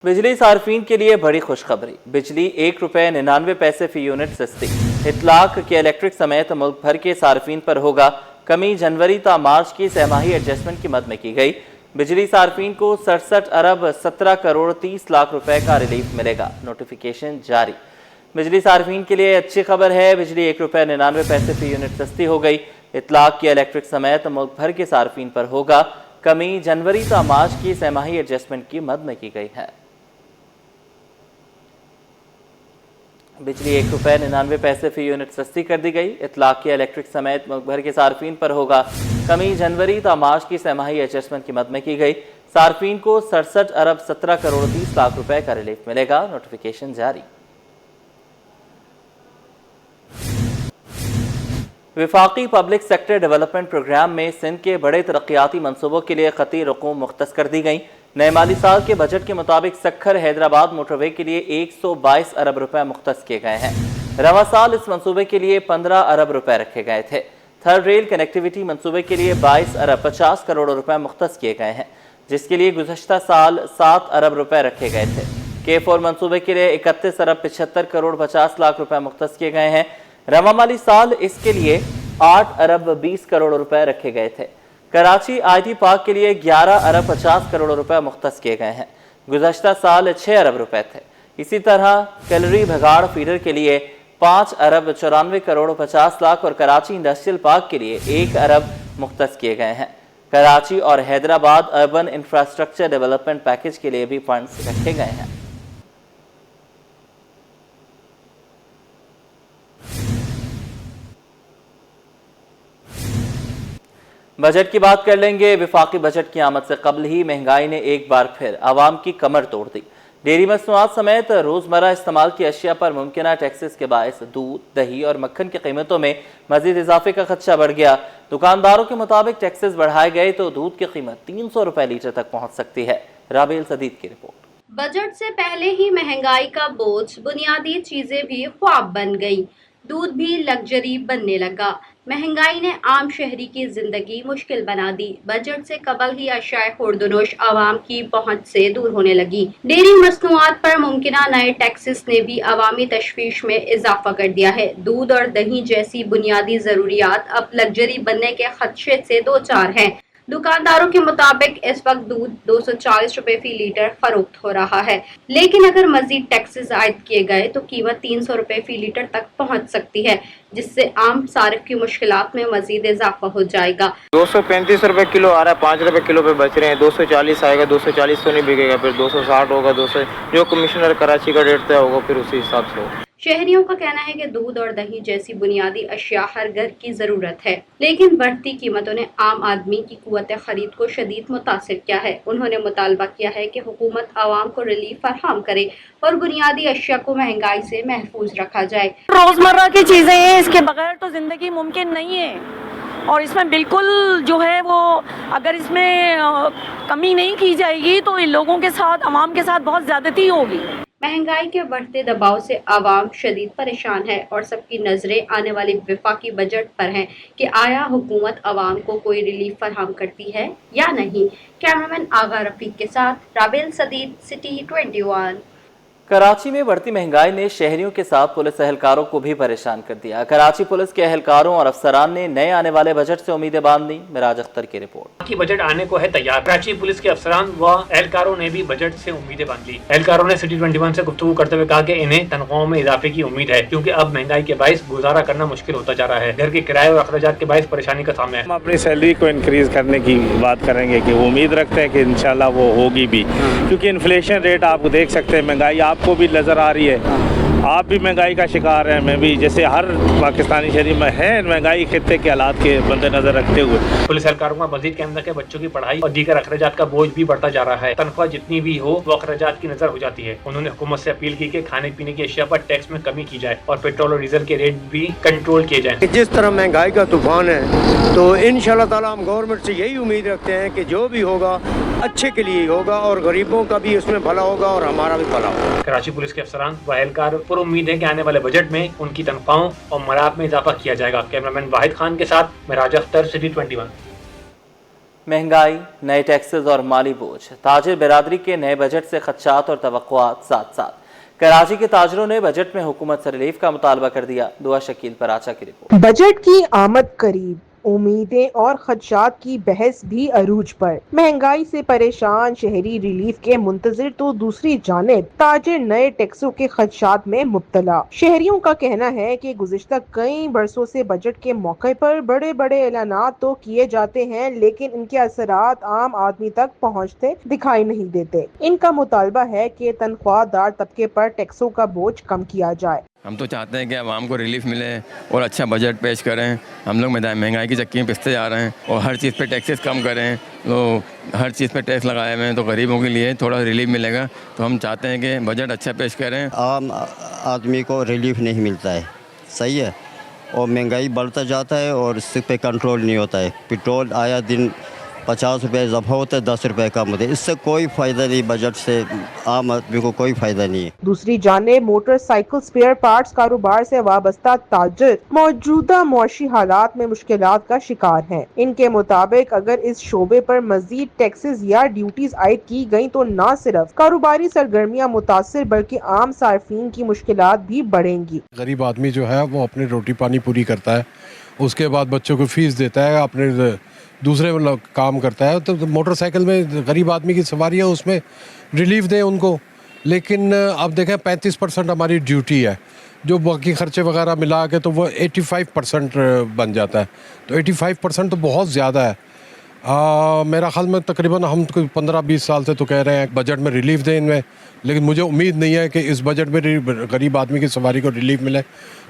बिजली सार्फिन के लिए बड़ी खुशखबरी। बिजली ₹1.99 फी यूनिट सस्ती। इतलाक के इलेक्ट्रिक समेत मुल्क भर के सार्फिन पर होगा कमी। जनवरी ता मार्च की सहमाही एडजस्टमेंट की मद में की गई। बिजली सार्फिन को 67 अरब 17 करोड़ 30 लाख रुपए का रिलीफ मिलेगा। नोटिफिकेशन जारी। बिजली सार्फिन के लिए अच्छी खबर है। बिजली ₹1.99 फी यूनिट सस्ती हो गई। इतलाक के इलेक्ट्रिक समेत मुल्क भर के सार्फिन पर होगा कमी। जनवरी ता मार्च की सहमाही एडजस्टमेंट की मद में की गई है। बिजली ₹1.99 फी यूनिट सस्ती कर दी गई। इतलाक के इलेक्ट्रिक समेत मुल्क भर के सार्फिन पर होगा कमी। जनवरी ता मार्च की सहमाही एडजस्टमेंट की मद में की गई। सार्फिन को 67 अरब 17 करोड़ 30 लाख रुपए का रिलीफ मिलेगा। नोटिफिकेशन जारी। विफाकी पब्लिक सेक्टर डेवलपमेंट प्रोग्राम में सिंध के बड़े तरक्याती मनसूबों के लिए खती रकूम मुख्तस कर दी गई। नए माली साल के बजट के मुताबिक सक्खर हैदराबाद मोटरवे के लिए 122 अरब रुपए मुख्तस किए गए हैं। रवा साल इस मनसूबे के लिए 15 अरब रुपए रखे गए थे। थर्ड रेल कनेक्टिविटी मनसूबे के लिए 22 अरब 50 करोड़ रुपए मुख्तस किए गए हैं, जिसके लिए गुज़श्ता साल 7 अरब रुपए रखे गए थे। K4 मनसूबे के लिए 31 अरब 75 करोड़ 50 लाख रुपए मुख्तस किए गए हैं। रवा माली साल इसके लिए 8 अरब 20 करोड़ रुपए रखे गए थे। कराची IT पार्क के लिए 11 अरब 50 करोड़ रुपए मुख्तस किए गए हैं। गुज़श्ता साल 6 अरब रुपए थे। इसी तरह कैलरी भगाड़ फीडर के लिए 5 अरब 94 करोड़ 50 लाख और कराची इंडस्ट्रियल पार्क के लिए 1 अरब मुख्तस किए गए हैं। कराची और Hyderabad urban infrastructure development package के लिए भी फंड्स रखे गए हैं। बजट की बात कर लेंगे। विफाकी बजट की आमद से कबल ही महंगाई ने एक बार फिर आवाम की कमर तोड़ दी। डेयरी मसनूआत समेत रोजमर्रा इस्तेमाल की अशिया पर मुमकिन टैक्सेस के बायस दूध, दही और मक्खन की कीमतों में मजीद इजाफे का खदशा बढ़ गया। दुकानदारों के मुताबिक टैक्सेस बढ़ाए गए तो दूध की कीमत 300 रुपए लीटर तक पहुंच सकती है। राबेल सदीद की रिपोर्ट। बजट से पहले ही महंगाई का बोझ, बुनियादी चीजें भी ख्वाब बन गई, दूध भी लग्जरी बनने लगा। महंगाई ने आम शहरी की जिंदगी मुश्किल बना दी। बजट से कबल ही अशियाए खुर्दनोश आवाम की पहुंच से दूर होने लगी। डेयरी मसनूआत पर मुमकिना नए टैक्सेस ने भी अवामी तशवीश में इजाफा कर दिया है। दूध और दही जैसी बुनियादी जरूरियात अब लग्जरी बनने के खदशे से दो चार हैं। दुकानदारों के मुताबिक इस वक्त दूध 240 रुपए फी लीटर फरोख्त हो रहा है, लेकिन अगर मजीद टैक्सेस आयद किए गए तो कीमत 300 रुपए फी लीटर तक पहुंच सकती है, जिससे आम सारिफ की मुश्किलात में मजीद इजाफा हो जाएगा। 235 रुपए किलो आ रहा है, 5 रुपए किलो पे बच रहे हैं। 240 आएगा, 240 तो नहीं बिकेगा, फिर 260 होगा, 200 जो कमिश्नर कराची का रेट तय होगा फिर उसी हिसाब से होगा। शहरियों का कहना है कि दूध और दही जैसी बुनियादी अशिया हर घर की जरूरत है, लेकिन बढ़ती कीमतों ने आम आदमी की कुव्वत खरीद को शदीद मुतासिर किया है। उन्होंने मुतालबा किया है कि हुकूमत आवाम को रिलीफ फराहम करे और बुनियादी अशिया को महंगाई से महफूज रखा जाए। रोजमर्रा की चीजें हैं, इसके बगैर तो जिंदगी मुमकिन नहीं है और इसमें बिल्कुल जो है वो अगर इसमें कमी नहीं की जाएगी तो इन लोगों के साथ, आवाम के साथ बहुत ज्यादती होगी। महंगाई के बढ़ते दबाव से आवाम शदीद परेशान है और सबकी नजरें आने वाले विफाकी बजट पर हैं कि आया हुकूमत आवाम को कोई रिलीफ फराहम करती है या नहीं। कैमरामैन आगा रफीक के साथ राबेल सदीद, सिटी 21। कराची में बढ़ती महंगाई ने शहरियों के साथ पुलिस एहलकारों को भी परेशान कर दिया। कराची पुलिस के एहलकारों और अफसरान ने नए आने वाले बजट से उम्मीदें बांध दी। मिराज अख्तर की रिपोर्ट। कि बजट आने को है तैयार। कराची पुलिस के अफसरान व एहलकारों ने भी बजट से उम्मीदें बांध ली। एहलकारों ने सिटी 21 से गुफ्तगू करते हुए कहा कि इन्हें तनख्वाहों में इजाफे की उम्मीद है, क्योंकि अब महंगाई के बायस गुजारा करना मुश्किल होता जा रहा है। घर के किराए और अखराजात के बायस परेशानी का सामना है। हम अपनी सैलरी को इंक्रीज करने की बात करेंगे कि उम्मीद रखते हैं कि इंशाल्लाह वो होगी भी, क्योंकि इन्फ्लेशन रेट आप देख सकते हैं, महंगाई आपको भी नजर आ रही है, आप भी महंगाई का शिकार हैं, मैं भी, जैसे हर पाकिस्तानी शहरी में है महंगाई खित्ते के हालात के मद्देनजर रखते हुए। पुलिस एहलकारों का मजीद कहना है कि बच्चों की पढ़ाई और दीगर अखराजात का बोझ भी बढ़ता जा रहा है। तनख्वाह जितनी भी हो वो अखराजात की नजर हो जाती है। उन्होंने हुकूमत से अपील की कि खाने पीने की अशिया पर टैक्स में कमी की जाए और पेट्रोल और डीजल के रेट भी कंट्रोल किए जाए। जिस तरह महंगाई का तूफान है तो इंशाल्लाह ताला हम गवर्नमेंट से यही उम्मीद रखते हैं कि जो भी होगा अच्छे के लिए होगा और गरीबों का भी उसमें भला होगा और हमारा भी भला होगा। कराची पुलिस के अफसरान व एहलकार पर उम्मीद है कि आने वाले बजट में उनकी तनख्वाहों और मराद में इजाफा किया जाएगा। कैमरामैन वाहिद खान के साथ मिराज अख्तर, सिटी 21। महंगाई, नए टैक्सेस और माली बोझ, ताजिर बिरादरी के नए बजट से खदशात और तवक्कुआत साथ साथ। कराची के ताजिरों ने बजट में हुकूमत से रिलीफ का मुतालबा कर दिया। दुआ शकील पराचा की रिपोर्ट। बजट की आमद करीब, उम्मीदें और खदशात की बहस भी अरूज पर। महंगाई से परेशान शहरी रिलीफ के मुंतजिर तो दूसरी जानिब ताजिर नए टैक्सों के खदशात में मुब्तला। शहरियों का कहना है कि गुज़िश्ता कई बरसों से बजट के मौके पर बड़े बड़े ऐलानात तो किए जाते हैं, लेकिन इनके असरात आम आदमी तक पहुँचते दिखाई नहीं देते। इनका मुतालबा है कि तनख्वाहदार तबके पर टैक्सों का बोझ कम किया जाए। हम तो चाहते हैं कि आवाम को रिलीफ मिले और अच्छा बजट पेश करें। हम लोग महंगाई की चक्की में पिसते जा रहे हैं और हर चीज़ पे टैक्सेस कम करें, तो हर चीज़ पे टैक्स लगाए हुए हैं, तो गरीबों के लिए थोड़ा रिलीफ मिलेगा। तो हम चाहते हैं कि बजट अच्छा पेश करें। आम आदमी को रिलीफ नहीं मिलता है, सही है, और महंगाई बढ़ता जाता है और इस पे कंट्रोल नहीं होता है। पेट्रोल आया दिन 50 रुपये इजाफा होता है, 10 रुपये कम होते हैं। इससे कोई फ़ायदा नहीं, बजट से आम आदमी को कोई फ़ायदा नहीं है। दूसरी जानिब मोटरसाइकिल स्पेयर पार्ट्स कारोबार से वाबस्ता ताजिर मौजूदा मुआशी हालात में मुश्किलात का शिकार हैं। इनके मुताबिक अगर इस शोबे पर मजीद टैक्सेस या ड्यूटीज आयद की गयी तो न सिर्फ कारोबारी सरगर्मियाँ मुतासिर बल्कि आम सार्फिन की मुश्किलात भी बढ़ेंगी। गरीब आदमी जो है वो अपनी रोटी पानी पूरी करता है, उसके बाद बच्चों को फीस देता है, अपने दूसरे काम करता है। तो मोटरसाइकिल में गरीब आदमी की सवारी है, उसमें रिलीफ दें उनको। लेकिन अब देखें 35% हमारी ड्यूटी है, जो बाकी खर्चे वगैरह मिला के तो वो 85% बन जाता है। तो 85% तो बहुत ज़्यादा है। मेरा ख्याल में तकरीबन हम 15-20 साल से तो कह रहे हैं बजट में रिलीफ दें इनमें, लेकिन मुझे उम्मीद नहीं है कि इस बजट में गरीब आदमी की सवारी को रिलीफ मिले,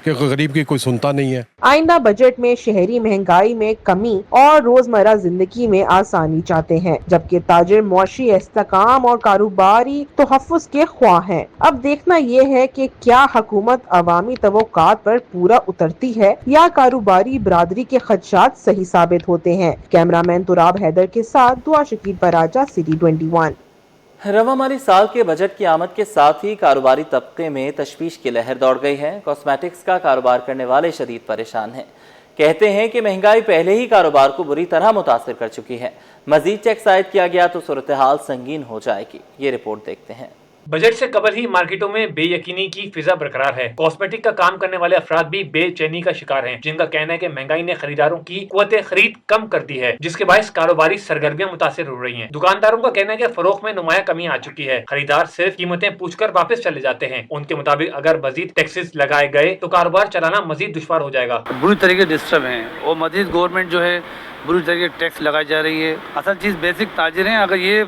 कि गरीब की कोई सुनता नहीं है। आइंदा बजट में शहरी महंगाई में कमी और रोजमर्रा जिंदगी में आसानी चाहते हैं, जबकि ताजिर मुआशी इस्तेकाम और कारोबारी तहफ़्फ़ुज़ के ख्वाह हैं। अब देखना ये है कि क्या हुकूमत अवामी तवक्कुआत पर पूरा उतरती है या कारोबारी बिरादरी के खदशात सही साबित होते हैं। कैमरामैन तुराब हैदर के साथ दुआ शकील पराचा, सिटी 21। रवा माली साल के बजट की आमद के साथ ही कारोबारी तबके में तशवीश की लहर दौड़ गई है। कॉस्मेटिक्स का कारोबार करने वाले शदीद परेशान हैं। कहते हैं कि महंगाई पहले ही कारोबार को बुरी तरह मुतासिर कर चुकी है। मजीद टैक्स आयद किया गया तो सूरत हाल संगीन हो जाएगी। ये रिपोर्ट देखते हैं। बजट से कबल ही मार्केटों में बेयकीनी की फिजा बरकरार है। कॉस्मेटिक का काम करने वाले अफराद भी बेचैनी का शिकार हैं, जिनका कहना है कि महंगाई ने खरीदारों की कुव्वत खरीद कम कर दी है, जिसके बायस कारोबारी सरगर्मियां मुतासिर हो रही हैं। दुकानदारों का कहना है कि फरोख्त में नुमाया कमी आ चुकी है। खरीदार सिर्फ कीमतें पूछकर वापस चले जाते हैं। उनके मुताबिक अगर मजीद टैक्सेस लगाए गए तो कारोबार चलाना मजीद दुश्वार हो जाएगा। बुरी तरीके डिस्टर्ब है और मजीद गवर्नमेंट जो है बुरी तरीके टैक्स लगाई जा रही है। असल चीज़ बेसिक ताजिर हैं, अगर ये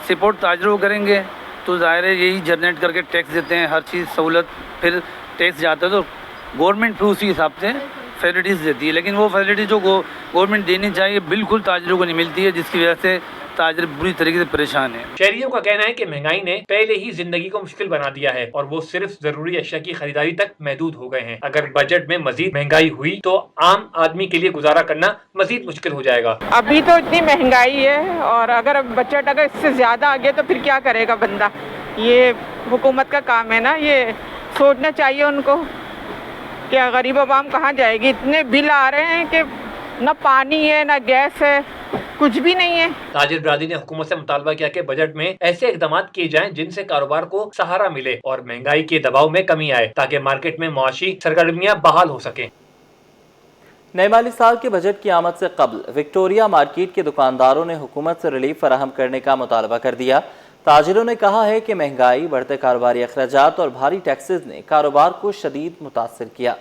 सपोर्ट ताजिरों को करेंगे तो ज़ाहिर है यही जनरेट करके टैक्स देते हैं, हर चीज़ सहूलत, फिर टैक्स जाता है तो गवर्नमेंट फिर उसी हिसाब से फैसिलिटीज़ देती है। लेकिन वो फैसिलिटी जो गवर्नमेंट देनी चाहिए बिल्कुल ताजिरों को नहीं मिलती है, जिसकी वजह से ताजिर बुरी तरीके से परेशान है। शहरियों का कहना है कि महंगाई ने पहले ही जिंदगी को मुश्किल बना दिया है और वो सिर्फ जरूरी अशिया की खरीदारी तक महदूद हो गए हैं। अगर बजट में मजीद महंगाई हुई तो आम आदमी के लिए गुजारा करना मजीद मुश्किल हो जाएगा। अभी तो इतनी महंगाई है और अगर बजट अगर इससे ज्यादा आ गया तो फिर क्या करेगा बंदा। ये हुकूमत का काम है ना, ये सोचना चाहिए उनको कि गरीब आवाम कहाँ जाएगी। इतने बिल आ रहे हैं कि न पानी है न गैस है, कुछ भी नहीं है। ताजिर बिरादरी ने हुकूमत से मुतालबा किया कि बजट में ऐसे इक़दाम किए जाएं जिनसे कारोबार को सहारा मिले और महंगाई के दबाव में कमी आए, ताकि मार्केट में मुआशी सरगर्मियां बहाल हो सकें। नए माली साल के बजट की आमद से कबल विक्टोरिया मार्केट के दुकानदारों ने हुकूमत से रिलीफ फराहम करने का मुतालबा कर दिया। ताजिरों ने कहा है कि महंगाई, बढ़ते कारोबारी अखराजात और भारी टैक्सेस ने कारोबार को शदीद मुतासिर किया,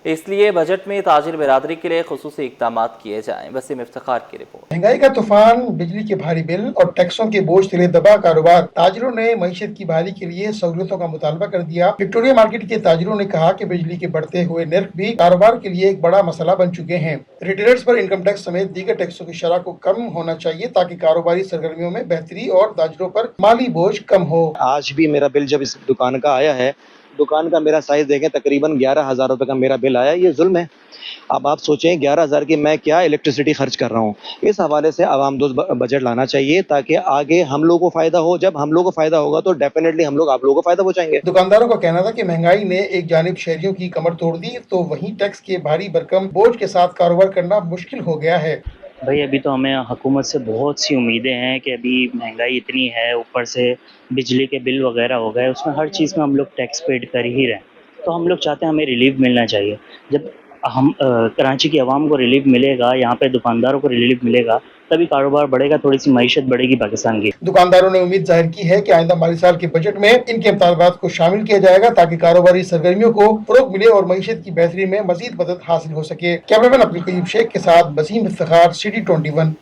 इसलिए बजट में ताजिर बिरादरी के लिए खुसूसी इक़दाम किए जाएं। वसीम इफ्तिखार की रिपोर्ट। महंगाई का तूफान, बिजली के भारी बिल और टैक्सों के बोझ तले दबा कारोबार। ताजिरों ने मईशत की बहाली के लिए सहूलियतों का मुतालबा कर दिया। विक्टोरिया मार्केट के ताजिरों ने कहा कि बिजली के बढ़ते हुए नर्ख भी कारोबार के लिए एक बड़ा मसला बन चुके हैं। रिटेलर्स पर इनकम टैक्स समेत दीगर टैक्सों की शरह को कम होना चाहिए, ताकि कारोबारी सरगर्मियों में बेहतरी और ताजिरों पर माली बोझ कम हो। आज भी मेरा बिल जब इस दुकान का आया है, दुकान का मेरा साइज देखें, तकरीबन 11,000 रुपए का मेरा बिल आया। ये जुल्म है। अब आप सोचें 11,000 की मैं क्या इलेक्ट्रिसिटी खर्च कर रहा हूँ। इस हवाले से आवाम दोस्त बजट लाना चाहिए, ताकि आगे हम लोगों को फायदा हो। जब हम लोगों को फायदा होगा तो डेफिनेटली हम लोग आप लोगों को फायदा पहुंचाएंगे। दुकानदारों का कहना था कि महंगाई ने एक जानिब शहरियों की कमर तोड़ दी, तो वहीं टैक्स के भारी भरकम बोझ के साथ कारोबार करना मुश्किल हो गया है। بھائی ابھی تو ہمیں حکومت سے بہت سی امیدیں ہیں کہ ابھی مہنگائی اتنی ہے، اوپر سے بجلی کے بل وغیرہ ہو گئے، اس میں ہر چیز میں ہم لوگ ٹیکس پیڈ کر ہی رہے ہیں، تو ہم لوگ چاہتے ہیں ہمیں ریلیف ملنا چاہیے. جب ہم کراچی کی عوام کو ریلیف ملے گا، یہاں پہ دکانداروں کو ریلیف ملے گا، تبھی کاروبار بڑھے گا، تھوڑی سی معیشت بڑھے گی پاکستان کی. دکانداروں نے امید ظاہر کی ہے کہ آئندہ مالی سال کے بجٹ میں ان کے مطالبات کو شامل کیا جائے گا تاکہ کاروباری سرگرمیوں کو فروغ ملے اور معیشت کی بہتری میں مزید مدد حاصل ہو سکے. کیمرامین عبدالقیوم شیخ کے ساتھ وسیم افتخار، سٹی 21.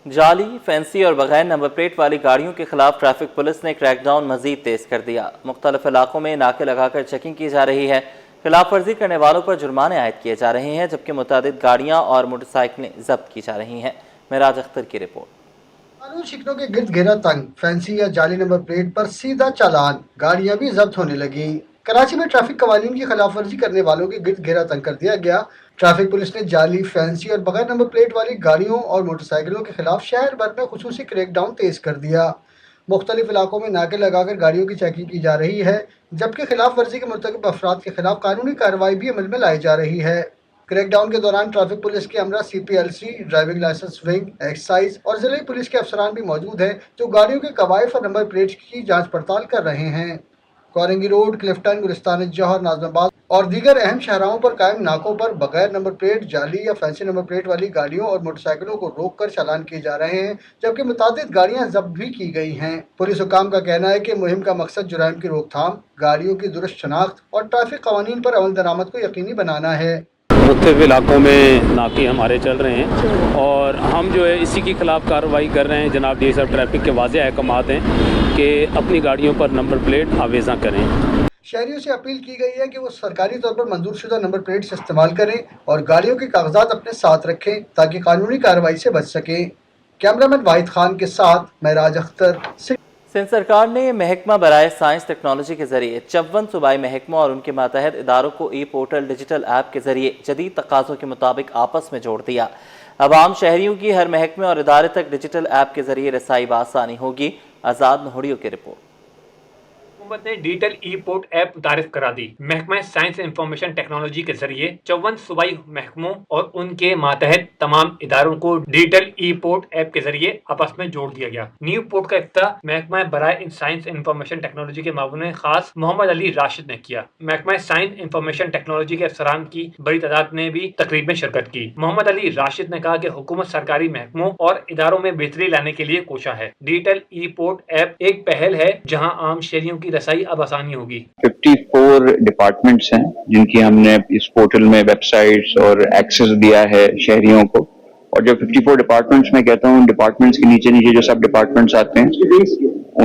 جعلی، فینسی اور بغیر نمبر پلیٹ والی گاڑیوں کے خلاف ٹریفک پولیس نے کریک ڈاؤن مزید تیز کر دیا. مختلف علاقوں میں ناکے لگا کر چیکنگ کی جا رہی ہے. خلاف ورزی کرنے والوں پر جرمانے عائد کیے جا رہے ہیں، جبکہ متعدد گاڑیاں اور موٹر سائیکلیں ضبط کی جا رہی ہیں. معراج اختر کی رپورٹ. قانون شکنوں کے گرد گھیرا تنگ، فینسی یا جعلی نمبر پلیٹ پر سیدھا چالان، گاڑیاں بھی ضبط ہونے لگی. کراچی میں ٹریفک قوانین کی خلاف ورزی کرنے والوں کے گرد گھیرا تنگ کر دیا گیا. ٹریفک پولیس نے جعلی، فینسی اور بغیر نمبر پلیٹ والی گاڑیوں اور موٹر سائیکلوں کے خلاف شہر بھر میں خصوصی کریک ڈاؤن تیز کر دیا. مختلف علاقوں میں ناکے لگا کر گاڑیوں کی چیکنگ کی جا رہی ہے، جبکہ خلاف ورزی کے مرتکب افراد کے خلاف قانونی کارروائی بھی عمل میں لائی جا رہی ہے. کریک ڈاؤن کے دوران ٹریفک پولیس کے عملہ، CPLC، driving licence wing, excise اور ضلعی پولیس کے افسران بھی موجود ہیں جو گاڑیوں کے قوائف اور نمبر پلیٹ کی جانچ پڑتال کر رہے ہیں. کورنگی روڈ، کلفٹن، گلستان جوہر، ناظم آباد اور دیگر اہم شاہراہوں پر قائم ناکوں پر بغیر نمبر پلیٹ، جعلی یا فینسی نمبر پلیٹ والی گاڑیوں اور موٹر سائیکلوں کو روک کر چالان کیے جا رہے ہیں، جبکہ متعدد گاڑیاں ضبط بھی کی گئی ہیں. پولیس حکام کا کہنا ہے کہ مہم کا مقصد جرائم کی روک تھام، گاڑیوں کی درست شناخت اور ٹریفک قوانین پر عمل درآمد کو یقینی بنانا ہے. مختلف علاقوں میں ناکے ہمارے چل رہے ہیں اور ہم جو ہے اسی کے خلاف کارروائی کر رہے ہیں. جناب یہ سب ٹریفک کے واضح احکامات ہیں کہ اپنی گاڑیوں پر نمبر پلیٹ آویزاں کریں. شہریوں سے اپیل کی گئی ہے کہ وہ سرکاری طور پر منظور شدہ نمبر پلیٹ سے استعمال کریں اور گاڑیوں کے کاغذات اپنے ساتھ رکھیں تاکہ قانونی کارروائی سے بچ سکیں. کیمرامین واحد خان کے ساتھ معراج اختر. سندھ سرکار نے محکمہ برائے سائنس ٹیکنالوجی کے ذریعے 54 صوبائی محکموں اور ان کے ماتحت اداروں کو ای پورٹل ڈیجیٹل ایپ کے ذریعے جدید تقاضوں کے مطابق آپس میں جوڑ دیا. اب عام شہریوں کی ہر محکمے اور ادارے تک ڈیجیٹل ایپ کے ذریعے رسائی بآسانی ہوگی. آزاد نہوڑیوں کی رپورٹ. حکومت نے ڈیجیٹل ای پورٹ ایپ متعارف کرا دی. محکمہ سائنس انفارمیشن ٹیکنالوجی کے ذریعے 54 صوبائی محکموں اور ان کے ماتحت تمام اداروں کو ڈیجیٹل ای پورٹ ایپ کے ذریعے آپس میں جوڑ دیا گیا. نیو پورٹ کا افتتاح محکمہ برائے سائنس انفارمیشن ٹیکنالوجی کے معاون خاص محمد علی راشد نے کیا. محکمہ سائنس انفارمیشن ٹیکنالوجی کے افسران کی بڑی تعداد نے بھی تقریب میں شرکت کی. محمد علی راشد نے کہا کہ حکومت سرکاری محکموں اور اداروں میں بہتری لانے کے لیے کوشاں ہے. ڈیجیٹل ای پورٹ ایپ ایک پہل ہے جہاں عام شہریوں کی رسائی اب آسانی ہوگی. 54 ڈپارٹمنٹس ہیں جن کی ہم نے اس پورٹل میں ویب سائٹس اور ایکسس دیا ہے شہریوں کو. اور جو 54 ڈپارٹمنٹس میں کہتا ہوں، ڈپارٹمنٹس کے نیچے نیچے جو سب ڈپارٹمنٹس آتے ہیں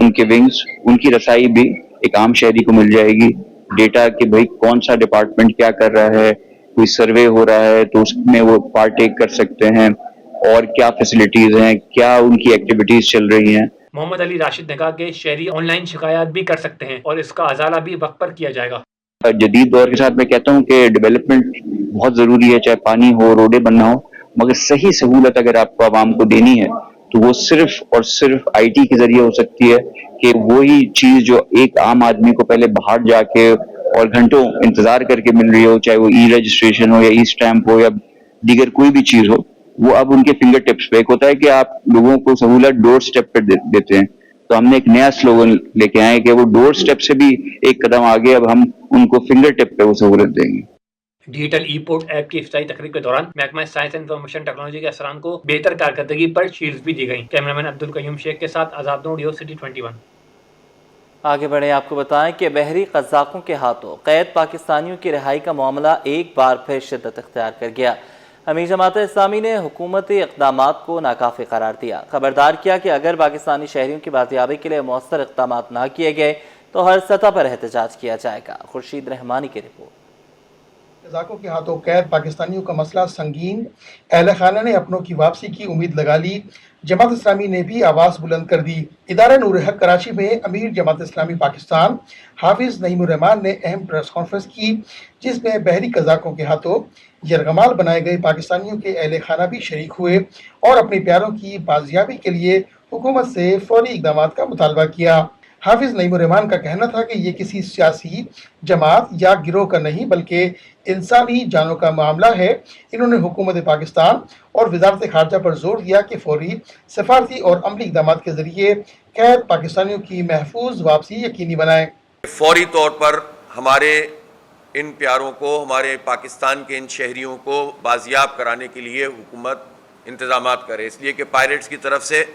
ان کے ونگز، ان کی رسائی بھی ایک عام شہری کو مل جائے گی. ڈیٹا کہ بھائی کون سا ڈپارٹمنٹ کیا کر رہا ہے، کوئی سروے ہو رہا ہے تو اس میں وہ پارٹیک کر سکتے ہیں، اور کیا فیسلٹیز ہیں، کیا ان کی ایکٹیویٹیز چل رہی ہیں. محمد علی راشد نے کہا کہ شہری آن لائن شکایات بھی کر سکتے ہیں اور اس کا ازالہ بھی وقت پر کیا جائے گا. جدید دور کے ساتھ میں کہتا ہوں کہ ڈیولپمنٹ بہت ضروری ہے، چاہے پانی ہو، روڈیں بننا ہو، مگر صحیح سہولت اگر آپ کو عوام کو دینی ہے تو وہ صرف اور صرف IT کے ذریعے ہو سکتی ہے. کہ وہی چیز جو ایک عام آدمی کو پہلے باہر جا کے اور گھنٹوں انتظار کر کے مل رہی ہو، چاہے وہ ای رجسٹریشن ہو یا ای اسٹیمپ ہو یا دیگر کوئی بھی چیز ہو، وہ اب ان کے فنگر ٹپس پہ. ایک ہوتا ہے کہ آپ لوگوں کو سہولت ڈور سٹیپ پہ دیتے ہیں، تو ہم نے ایک نیا سلوگن لے کے آئے کہ وہ ڈور سٹیپ سے بھی ایک قدم آگے، اب ہم ان کو فنگر ٹپ پہ وہ سہولت دیں گے. ڈیجیٹل ای پورٹ ایپ کی افتتاحی تقریب کے دوران محکمہ سائنس انفارمیشن ٹیکنالوجی کے افسران کو بہتر کارکردگی پر شیلڈز بھی دی گئیں. کیمرامین عبدالقیوم شیخ کے ساتھ آزاد نوڑیو، سٹی 21. آگے بڑھیں، آپ کو بتائیں کہ بحری قزاقوں کے ہاتھوں قید پاکستانیوں کی رہائی کا معاملہ ایک بار پھر شدت اختیار کر گیا. امیر جماعت اسلامی نے حکومتی اقدامات کو ناکافی قرار دیا. خبردار کیا کہ اگر پاکستانی شہریوں کی بازیابی کے لیے مؤثر اقدامات نہ کیے گئے تو ہر سطح پر احتجاج کیا جائے گا. خورشید رحمانی کی رپورٹ. قزاقوں کے ہاتھوں قید پاکستانیوں کا مسئلہ سنگین، اہل خانہ نے اپنوں کی واپسی کی امید لگا لی. جماعت اسلامی نے بھی آواز بلند کر دی. ادارہ نور حق کراچی میں امیر جماعت اسلامی پاکستان حافظ نعیم الرحمان نے اہم پریس کانفرنس کی، جس میں بحری قزاقوں کے ہاتھوں یرغمال بنائے گئے پاکستانیوں کے اہل خانہ بھی شریک ہوئے اور اپنے پیاروں کی بازیابی کے لیے حکومت سے فوری اقدامات کا مطالبہ کیا. हाफिज नईमुर रहमान का कहना था कि ये किसी सियासी जमात या गिरोह का नहीं बल्कि इंसानी जानों का मामला है। इन्होंने हुकूमत पाकिस्तान और वजारत खारजा पर जोर दिया कि फौरी सफारती और अमली इक़दाम के जरिए कैद पाकिस्तानियों की महफूज वापसी यकीनी बनाए। फौरी तौर पर हमारे इन प्यारों को, हमारे पाकिस्तान के इन शहरियों को बाजियाब कराने के लिए हुकूमत इंतजामात करे, इसलिए कि पायरेट्स की तरफ से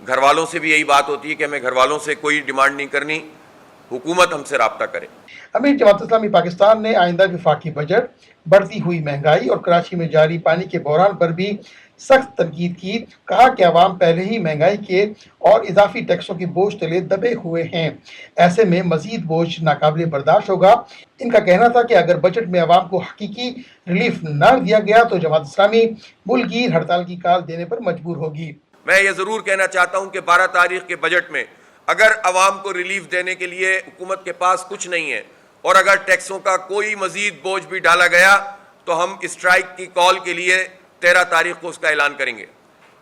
घर वालों से भी यही बात होती है कि हमें घर वालों से कोई डिमांड नहीं करनी, हुकूमत हमसे राब्ता करे। अमीर जमात इस्लामी पाकिस्तान ने आइंदा वफाकी बजट, बढ़ती हुई महंगाई और कराची में जारी पानी के बहरान पर भी सख्त तनकीद की। कहा कि अवाम पहले ही महंगाई के और इजाफी टैक्सों के बोझ तले दबे हुए हैं, ऐसे में मजीद बोझ नाकाबिले बर्दाश्त होगा। इनका कहना था कि अगर बजट में अवाम को हकीकी रिलीफ न दिया गया तो जमात इस्लामी मुल्कगीर हड़ताल की काल देने पर मजबूर होगी। मैं ये ज़रूर कहना चाहता हूँ कि 12 तारीख के बजट में अगर अवाम को रिलीफ देने के लिए हुकूमत के पास कुछ नहीं है और अगर टैक्सों का कोई मजीद बोझ भी डाला गया तो हम स्ट्राइक की कॉल के लिए 13 तारीख को उसका ऐलान करेंगे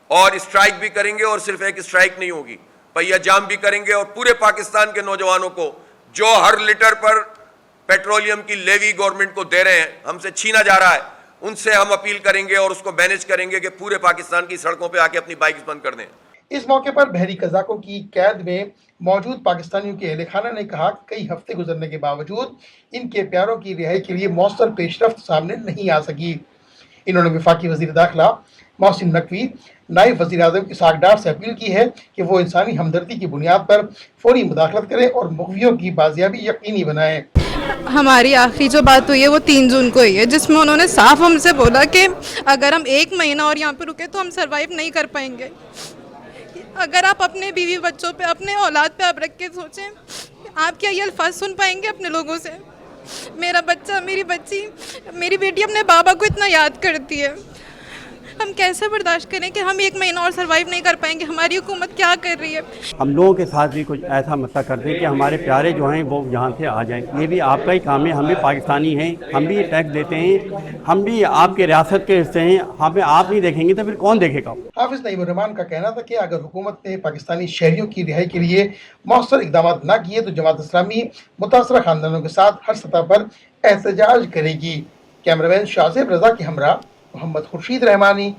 और स्ट्राइक भी करेंगे। और सिर्फ एक स्ट्राइक नहीं होगी, पहिया जाम भी करेंगे और पूरे पाकिस्तान के नौजवानों को जो हर लीटर पर पेट्रोलियम की लेवी गवर्नमेंट को दे रहे हैं, हमसे छीना जा रहा है, उनसे हम अपील करेंगे और उसको मैनेज करेंगे कि पूरे पाकिस्तान की सड़कों पे आके अपनी बाइक्स बंद कर दें। इस मौके पर बहरी कज़ाकों की कैद में मौजूद पाकिस्तानियों के अहले खाना ने कहा कि कई हफ्ते गुजरने के बावजूद इनके प्यारों की रिहाई के लिए मौसर पेशरफ्त सामने नहीं आ सकी। इन्होंने वफाकी वज़ीर दाखिला मोहसिन नकवी, नायब वज़ीर आज़म इसहाक डार से अपील की है कि वो इंसानी हमदर्दी की बुनियाद पर फौरी मुदाखलत करें और मुग़वियों की बाजियाबी यकीनी बनाएं। हमारी आखिरी जो बात हुई है वो 3 जून को हुई है, जिसमें उन्होंने साफ हमसे बोला कि अगर हम 1 महीना और यहाँ पे रुके तो हम सरवाइव नहीं कर पाएंगे। अगर आप अपने बीवी बच्चों पे, अपने औलाद पे आप रख के सोचें, आप क्या ये अल्फाज सुन पाएंगे अपने लोगों से? मेरा बच्चा, मेरी बच्ची, मेरी बेटी अपने बाबा को इतना याद करती है, हम कैसे बर्दाश्त करें कि हम 1 महीना और सरवाइव नहीं कर पाएंगे? हमारी हुकूमत क्या कर रही है? हम लोगों के साथ भी कुछ ऐसा मसला कर दें कि हमारे प्यारे जो हैं वो यहाँ से आ जाएं। ये भी आपका ही काम है, हम भी पाकिस्तानी हैं, हम भी टैक्स देते हैं, हम भी आपके रियासत के हिस्से हैं, हमें आप नहीं देखेंगे तो फिर कौन देखेगा? हाफिज नईमुर रहमान का कहना था कि अगर हुकूमत ने पाकिस्तानी शहरियों की रिहाई के लिए मौसर इक़दाम न किए तो जमात इस्लामी मुतासरा खानदानों के साथ हर सतह पर एहतजाज करेगी। कैमरामैन शाहजेब रजा के हमरा मोहम्मद खुर्शीद रहमानी,